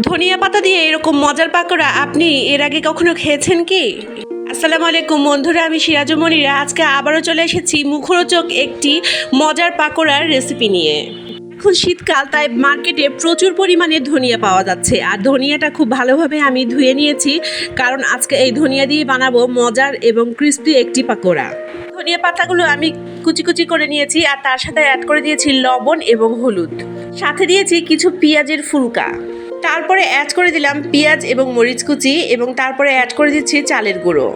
ধনিয়া পাতা দিয়ে এরকম মজার পাকোড়া আপনি এর আগে কখনো খেয়েছেন কি? আসসালামু আলাইকুম বন্ধুরা, আমি সিরাজু মনিরা আজকে আবারও চলে এসেছি মুখরোচক একটি মজার পাকোড়ার রেসিপি নিয়ে। এখন শীতকাল, তাই মার্কেটে প্রচুর পরিমাণে ধনিয়া পাওয়া যাচ্ছে, আর ধনিয়াটা খুব ভালোভাবে আমি ধুয়ে নিয়েছি, কারণ আজকে এই ধনিয়া দিয়ে বানাবো মজার এবং ক্রিস্পি একটি পাকোড়া। ধনিয়া পাতাগুলো আমি কুচি কুচি করে নিয়েছি, আর তার সাথে অ্যাড করে দিয়েছি লবণ এবং হলুদ, সাথে দিয়েছি কিছু পেঁয়াজের ফুলকা, তারপরে অ্যাড করে দিলাম পেঁয়াজ এবং মরিচ কুচি, এবং তারপরে অ্যাড করে দিচ্ছি চালের গুঁড়ো।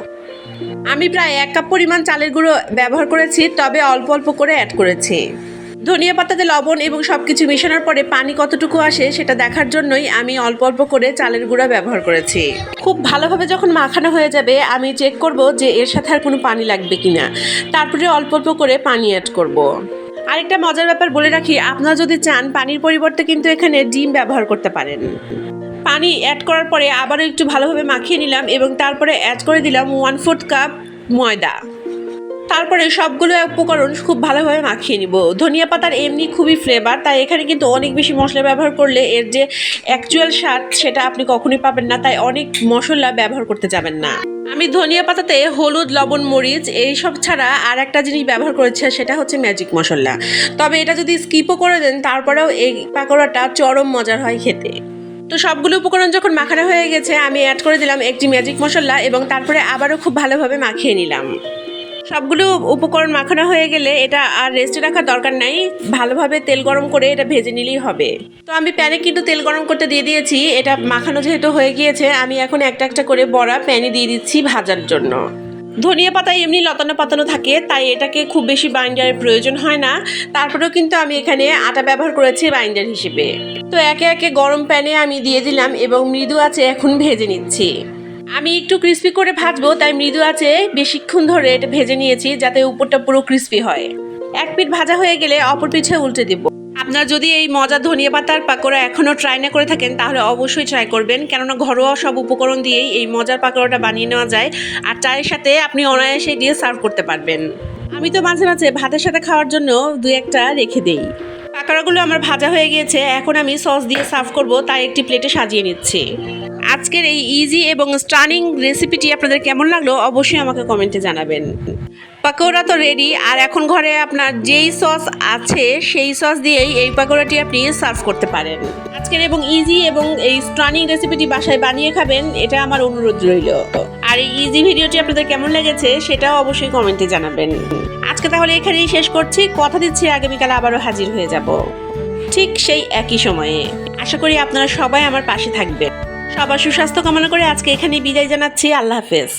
আমি প্রায় 1 কাপ পরিমাণ চালের গুঁড়ো ব্যবহার করেছি, তবে অল্প অল্প করে অ্যাড করেছি। ধনিয়া পাতাতে লবণ এবং সব কিছু মেশানোর পরে পানি কতটুকু আসে সেটা দেখার জন্যই আমি অল্প অল্প করে চালের গুঁড়া ব্যবহার করেছি। খুব ভালোভাবে যখন মাখানো হয়ে যাবে, আমি চেক করব যে এর সাথে আর কোনো পানি লাগবে কিনা, তারপরে অল্প অল্প করে পানি অ্যাড করব। আরেকটা মজার ব্যাপার বলে রাখি, আপনারা যদি চান পানির পরিবর্তে কিন্তু এখানে ডিম ব্যবহার করতে পারেন। পানি অ্যাড করার পরে আবারও একটু ভালোভাবে মাখিয়ে নিলাম, এবং তারপরে অ্যাড করে দিলাম 1/4 কাপ ময়দা। তারপরে সবগুলো উপকরণ খুব ভালোভাবে মাখিয়ে নিব। ধনিয়া পাতার এমনি খুবই ফ্লেভার, তাই এখানে কিন্তু অনেক বেশি মশলা ব্যবহার করলে এর যে অ্যাকচুয়াল স্বাদ সেটা আপনি কখনোই পাবেন না, তাই অনেক মশলা ব্যবহার করতে যাবেন না। আমি ধনিয়া পাতাতে হলুদ, লবণ, মরিচ এইসব ছাড়া আর একটা জিনিস ব্যবহার করেছি, সেটা হচ্ছে ম্যাজিক মশলা। তবে এটা যদি স্কিপও করে দেন, তারপরেও এই পাকোড়াটা চরম মজার হয় খেতে। তো সবগুলো উপকরণ যখন মাখানো হয়ে গেছে, আমি অ্যাড করে দিলাম একটি ম্যাজিক মশলা, এবং তারপরে আবারও খুব ভালোভাবে মাখিয়ে নিলাম। সবগুলো উপকরণ মাখানো হয়ে গেলে এটা আর রেস্টে রাখার দরকার নাই, ভালোভাবে তেল গরম করে এটা ভেজে নিলেই হবে। তো আমি প্যানে কিন্তু তেল গরম করতে দিয়ে দিয়েছি। এটা মাখানো যেহেতু হয়ে গিয়েছে, আমি এখন একটা একটা করে বড়া প্যানে দিয়ে দিচ্ছি ভাজার জন্য। ধনিয়া পাতা এমনি লতানো পাতানো থাকে, তাই এটাকে খুব বেশি বাইন্ডারের প্রয়োজন হয় না। তারপরেও কিন্তু আমি এখানে আটা ব্যবহার করেছি বাইন্ডার হিসেবে। তো একে একে গরম প্যানে আমি দিয়ে দিলাম, এবং মৃদু আঁচে এখন ভেজে নিচ্ছি। আমি একটু ক্রিস্পি করে ভাজবো, তাই মৃদু আঁচে বেশিক্ষণ ধরে এটা ভেজে নিয়েছি, যাতে উপরটা পুরো ক্রিস্পি হয়। এক পিঠ ভাজা হয়ে গেলে অপর পিঠে উল্টে দিব। আপনারা যদি এই মজার ধনিয়া পাতার পাকোড়া এখনও ট্রাই না করে থাকেন, তাহলে অবশ্যই ট্রাই করবেন, কেননা ঘরোয়া সব উপকরণ দিয়েই এই মজার পাকোড়াটা বানিয়ে নেওয়া যায়, আর চায়ের সাথে আপনি অনায়াসে দিয়ে সার্ভ করতে পারবেন। আমি তো মাঝে মাঝে ভাতের সাথে খাওয়ার জন্য 2-1টা রেখে দেই। পাকোড়াগুলো আমার ভাজা হয়ে গিয়েছে, এখন আমি সস দিয়ে সার্ভ করব, তাই একটি প্লেটে সাজিয়ে নিচ্ছি। আজকের এই ইজি এবং স্টানিং রেসিপিটি আপনাদের কেমন লাগলো অবশ্যই আমাকে কমেন্টে জানাবেন। পাকোড়া তো রেডি, আর এখন ঘরে আপনার যেই সস আছে সেই সস দিয়েই এই পাকোড়াটি আপনি সার্ভ করতে পারেন। আজকের এবং ইজি এবং এই স্টানিং রেসিপিটি বাসায় বানিয়ে খাবেন, এটা আমার অনুরোধ রইল। আর এই ইজি ভিডিওটি আপনাদের কেমন লেগেছে সেটাও অবশ্যই কমেন্টে জানাবেন। আজকে তাহলে এখানেই শেষ করছি, কথা দিচ্ছি আগামীকাল আবারও হাজির হয়ে যাব, ঠিক সেই একই সময়ে। আশা করি আপনারা সবাই আমার পাশে থাকবেন। সবার সুস্বাস্থ্য কামনা করে আজকে এখানেই বিদায় জানাচ্ছি। আল্লাহ হাফেজ।